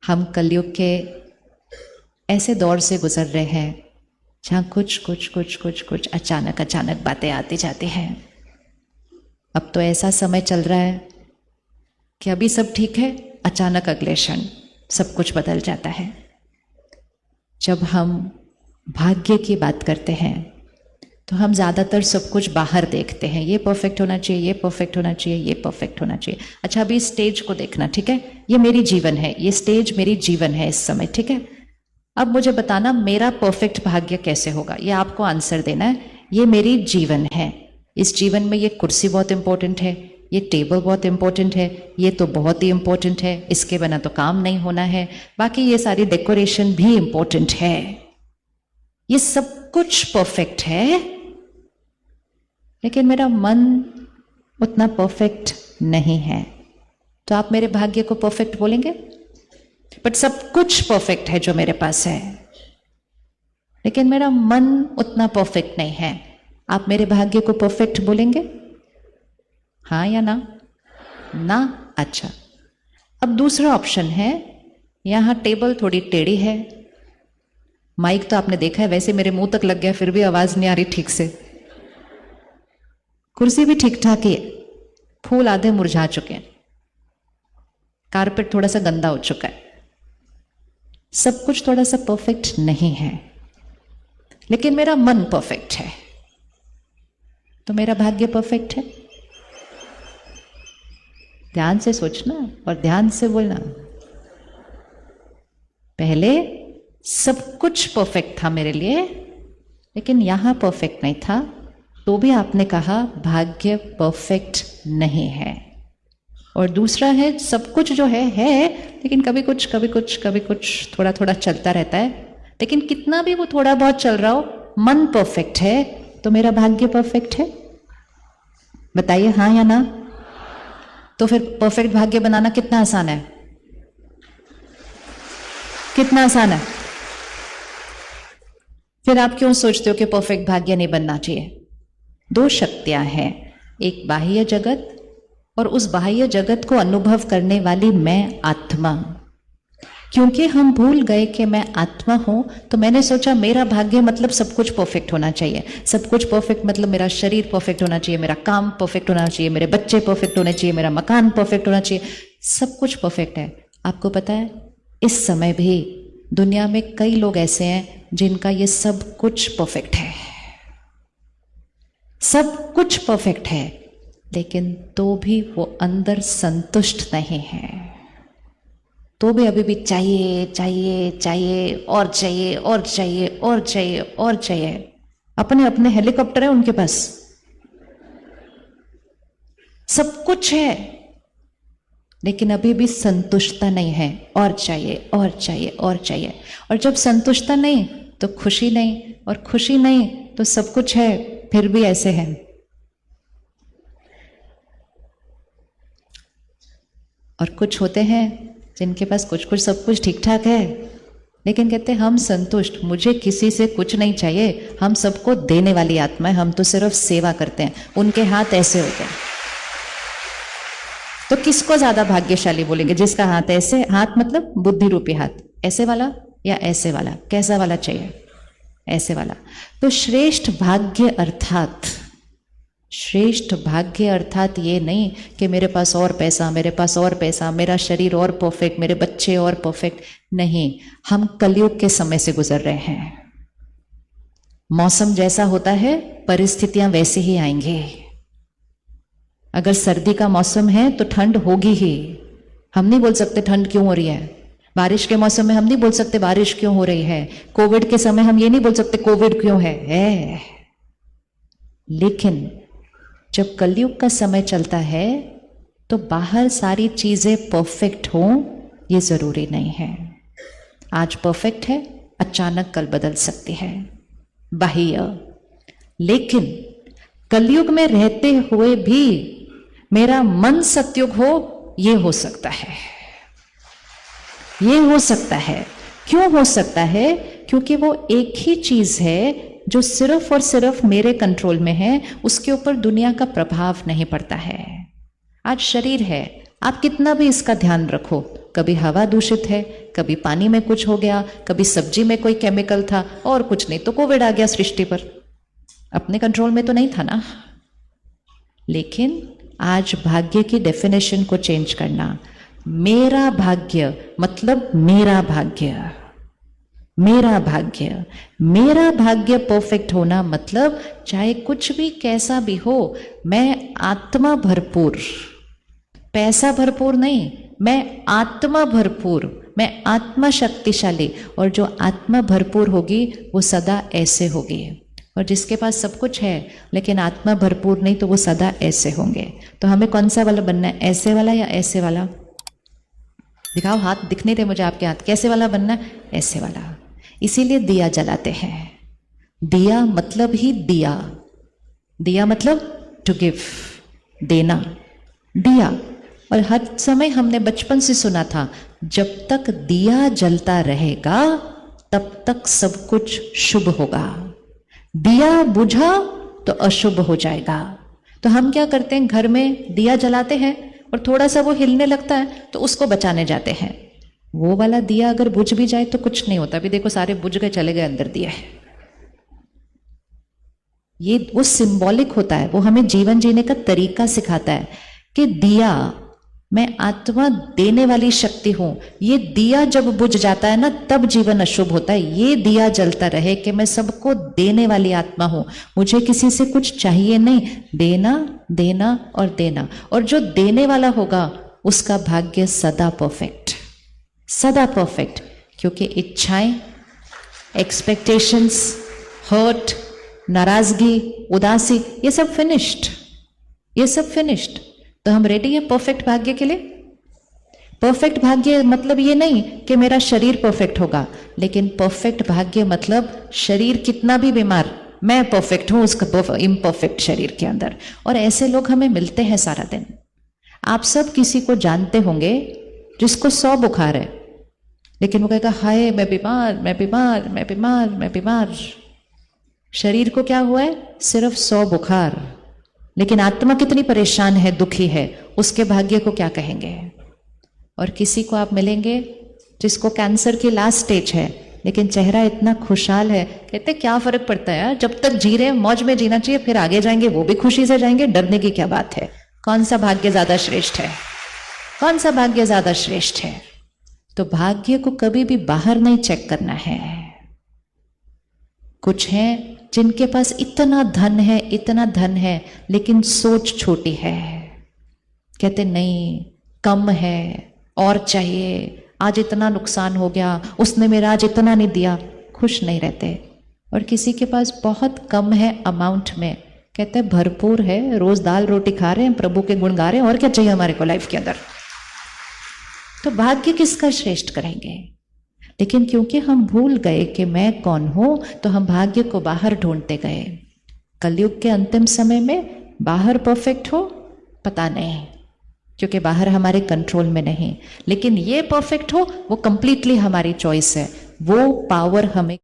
हम कलयुग के ऐसे दौर से गुजर रहे हैं जहाँ कुछ अचानक अचानक बातें आती जाती हैं। अब तो ऐसा समय चल रहा है कि अभी सब ठीक है, अचानक अगले क्षण सब कुछ बदल जाता है। जब हम भाग्य की बात करते हैं तो हम ज़्यादातर सब कुछ बाहर देखते हैं, ये परफेक्ट होना चाहिए, ये परफेक्ट होना चाहिए, ये परफेक्ट होना चाहिए। अच्छा, अभी स्टेज को देखना, ठीक है, ये मेरी जीवन है, ये स्टेज मेरी जीवन है इस समय, ठीक है। अब मुझे बताना मेरा परफेक्ट भाग्य कैसे होगा, ये आपको आंसर देना है। ये मेरी जीवन है, इस जीवन में ये कुर्सी बहुत इंपॉर्टेंट है, ये टेबल बहुत इंपॉर्टेंट है, ये तो बहुत ही इंपॉर्टेंट है, इसके बिना तो काम नहीं होना है, बाकी ये सारी डेकोरेशन भी इंपॉर्टेंट है, ये सब कुछ परफेक्ट है। लेकिन मेरा मन उतना परफेक्ट नहीं है, तो आप मेरे भाग्य को परफेक्ट बोलेंगे? बट सब कुछ परफेक्ट है जो मेरे पास है, लेकिन मेरा मन उतना परफेक्ट नहीं है, आप मेरे भाग्य को परफेक्ट बोलेंगे? हाँ या ना? ना? अच्छा, अब दूसरा ऑप्शन है, यहां टेबल थोड़ी टेढ़ी है, माइक तो आपने देखा है वैसे मेरे मुंह तक लग गया फिर भी आवाज नहीं आ रही ठीक से, कुर्सी भी ठीक ठाक ही है, फूल आधे मुरझा चुके हैं, कारपेट थोड़ा सा गंदा हो चुका है, सब कुछ थोड़ा सा परफेक्ट नहीं है, लेकिन मेरा मन परफेक्ट है, तो मेरा भाग्य परफेक्ट है? ध्यान से सोचना और ध्यान से बोलना। पहले सब कुछ परफेक्ट था मेरे लिए, लेकिन यहां परफेक्ट नहीं था, तो भी आपने कहा भाग्य परफेक्ट नहीं है। और दूसरा है सब कुछ जो है लेकिन कभी कुछ थोड़ा थोड़ा चलता रहता है, लेकिन कितना भी वो थोड़ा बहुत चल रहा हो, मन परफेक्ट है, तो मेरा भाग्य परफेक्ट है? बताइए हाँ या ना? तो फिर परफेक्ट भाग्य बनाना कितना आसान है? कितना आसान है? फिर आप क्यों सोचते हो कि परफेक्ट भाग्य नहीं बनना चाहिए? दो शक्तियां हैं, एक बाह्य जगत और उस बाह्य जगत को अनुभव करने वाली मैं आत्मा। क्योंकि हम भूल गए कि मैं आत्मा हूं, तो मैंने सोचा मेरा भाग्य मतलब सब कुछ परफेक्ट होना चाहिए, सब कुछ परफेक्ट मतलब मेरा शरीर परफेक्ट होना चाहिए, मेरा काम परफेक्ट होना चाहिए, मेरे बच्चे परफेक्ट होने चाहिए, मेरा मकान परफेक्ट होना चाहिए, सब कुछ परफेक्ट है। आपको पता है इस समय भी दुनिया में कई लोग ऐसे हैं जिनका ये सब कुछ परफेक्ट है, सब कुछ परफेक्ट है, लेकिन तो भी वो अंदर संतुष्ट नहीं है, तो भी अभी भी चाहिए चाहिए चाहिए और चाहिए और चाहिए और चाहिए और चाहिए। अपने अपने हेलीकॉप्टर है उनके पास, सब कुछ है, लेकिन अभी भी संतुष्टता नहीं है, और चाहिए और चाहिए और चाहिए। और जब संतुष्टता नहीं तो खुशी नहीं, और खुशी नहीं तो सब कुछ है फिर भी ऐसे है। और कुछ होते हैं जिनके पास कुछ सब कुछ ठीक ठाक है, लेकिन कहते हैं हम संतुष्ट, मुझे किसी से कुछ नहीं चाहिए, हम सबको देने वाली आत्मा है, हम तो सिर्फ सेवा करते हैं। उनके हाथ ऐसे होते हैं। तो किसको ज्यादा भाग्यशाली बोलेंगे? जिसका हाथ ऐसे, हाथ मतलब बुद्धि रूपी हाथ, ऐसे वाला या ऐसे वाला? कैसा वाला चाहिए? ऐसे वाला। तो श्रेष्ठ भाग्य अर्थात ये नहीं कि मेरे पास और पैसा, मेरे पास और पैसा, मेरा शरीर और परफेक्ट, मेरे बच्चे और परफेक्ट, नहीं। हम कलयुग के समय से गुजर रहे हैं। मौसम जैसा होता है परिस्थितियां वैसे ही आएंगी। अगर सर्दी का मौसम है तो ठंड होगी ही, हम नहीं बोल सकते ठंड क्यों हो रही है। बारिश के मौसम में हम नहीं बोल सकते बारिश क्यों हो रही है। कोविड के समय हम ये नहीं बोल सकते कोविड क्यों है। लेकिन जब कलयुग का समय चलता है तो बाहर सारी चीजें परफेक्ट हो ये जरूरी नहीं है। आज परफेक्ट है, अचानक कल बदल सकती है बाह्य। लेकिन कलयुग में रहते हुए भी मेरा मन सत्युग हो, ये हो सकता है, ये हो सकता है। क्यों हो सकता है? क्योंकि वो एक ही चीज है जो सिर्फ और सिर्फ मेरे कंट्रोल में है, उसके ऊपर दुनिया का प्रभाव नहीं पड़ता है। आज शरीर है, आप कितना भी इसका ध्यान रखो, कभी हवा दूषित है, कभी पानी में कुछ हो गया, कभी सब्जी में कोई केमिकल था, और कुछ नहीं तो कोविड आ गया सृष्टि पर। अपने कंट्रोल में तो नहीं था ना। लेकिन आज भाग्य की डेफिनेशन को चेंज करना। मेरा भाग्य मतलब मेरा भाग्य, मेरा भाग्य, मेरा भाग्य परफेक्ट होना मतलब चाहे कुछ भी कैसा भी हो, मैं आत्मा भरपूर, पैसा भरपूर नहीं, मैं आत्मा भरपूर, मैं आत्मा शक्तिशाली। और जो आत्मा भरपूर होगी वो सदा ऐसे होगी। और जिसके पास सब कुछ है लेकिन आत्मा भरपूर नहीं तो वो सदा ऐसे होंगे। तो हमें कौन सा वाला बनना है, ऐसे वाला या ऐसे वाला? दिखाओ हाथ, दिख नहीं रहे मुझे आपके हाथ। कैसे वाला बनना है? ऐसे वाला। इसीलिए दिया जलाते हैं। दिया मतलब ही दिया, दिया मतलब टू गिव, देना, दिया। और हर समय हमने बचपन से सुना था, जब तक दिया जलता रहेगा तब तक सब कुछ शुभ होगा, दिया बुझा तो अशुभ हो जाएगा। तो हम क्या करते हैं, घर में दिया जलाते हैं और थोड़ा सा वो हिलने लगता है तो उसको बचाने जाते हैं। वो वाला दिया अगर बुझ भी जाए तो कुछ नहीं होता। अभी देखो सारे बुझ गए, चले गए अंदर दिया है। ये वो सिंबॉलिक होता है, वो हमें जीवन जीने का तरीका सिखाता है कि दिया, मैं आत्मा देने वाली शक्ति हूं। ये दिया जब बुझ जाता है ना तब जीवन अशुभ होता है। ये दिया जलता रहे कि मैं सबको देने वाली आत्मा हूं, मुझे किसी से कुछ चाहिए नहीं, देना देना और देना। और जो देने वाला होगा उसका भाग्य सदा परफेक्ट, सदा परफेक्ट। क्योंकि इच्छाएं, एक्सपेक्टेशंस, हर्ट, नाराजगी, उदासी, ये सब फिनिश्ड, ये सब फिनिश्ड। तो हम रेडी हैं परफेक्ट भाग्य के लिए। परफेक्ट भाग्य मतलब ये नहीं कि मेरा शरीर परफेक्ट होगा, लेकिन परफेक्ट भाग्य मतलब शरीर कितना भी बीमार, मैं परफेक्ट हूं उसका इम्परफेक्ट शरीर के अंदर। और ऐसे लोग हमें मिलते हैं सारा दिन। आप सब किसी को जानते होंगे जिसको 100 बुखार है, लेकिन वो कहेगा हाय मैं बीमार, मैं बीमार, मैं बीमार, मैं बीमार। शरीर को क्या हुआ है? सिर्फ 100 बुखार, लेकिन आत्मा कितनी परेशान है, दुखी है, उसके भाग्य को क्या कहेंगे? और किसी को आप मिलेंगे जिसको कैंसर की लास्ट स्टेज है, लेकिन चेहरा इतना खुशहाल है, कहते क्या फर्क पड़ता है यार, जब तक जी रहे हैं मौज में जीना चाहिए, फिर आगे जाएंगे वो भी खुशी से जाएंगे, डरने की क्या बात है। कौन सा भाग्य ज्यादा श्रेष्ठ है? कौन सा भाग्य ज्यादा श्रेष्ठ है? तो भाग्य को कभी भी बाहर नहीं चेक करना है। कुछ हैं जिनके पास इतना धन है, इतना धन है, लेकिन सोच छोटी है, कहते नहीं कम है और चाहिए, आज इतना नुकसान हो गया, उसने मेरा आज इतना नहीं दिया, खुश नहीं रहते। और किसी के पास बहुत कम है अमाउंट में, कहते हैं भरपूर है, रोज दाल रोटी खा रहे हैं, प्रभु के गुण गा रहे हैं, और क्या चाहिए हमारे को लाइफ के अंदर। तो भाग्य किसका श्रेष्ठ करेंगे? लेकिन क्योंकि हम भूल गए कि मैं कौन हूं, तो हम भाग्य को बाहर ढूंढते गए। कलयुग के अंतिम समय में बाहर परफेक्ट हो पता नहीं, क्योंकि बाहर हमारे कंट्रोल में नहीं, लेकिन ये परफेक्ट हो वो कंप्लीटली हमारी चॉइस है। वो पावर हमें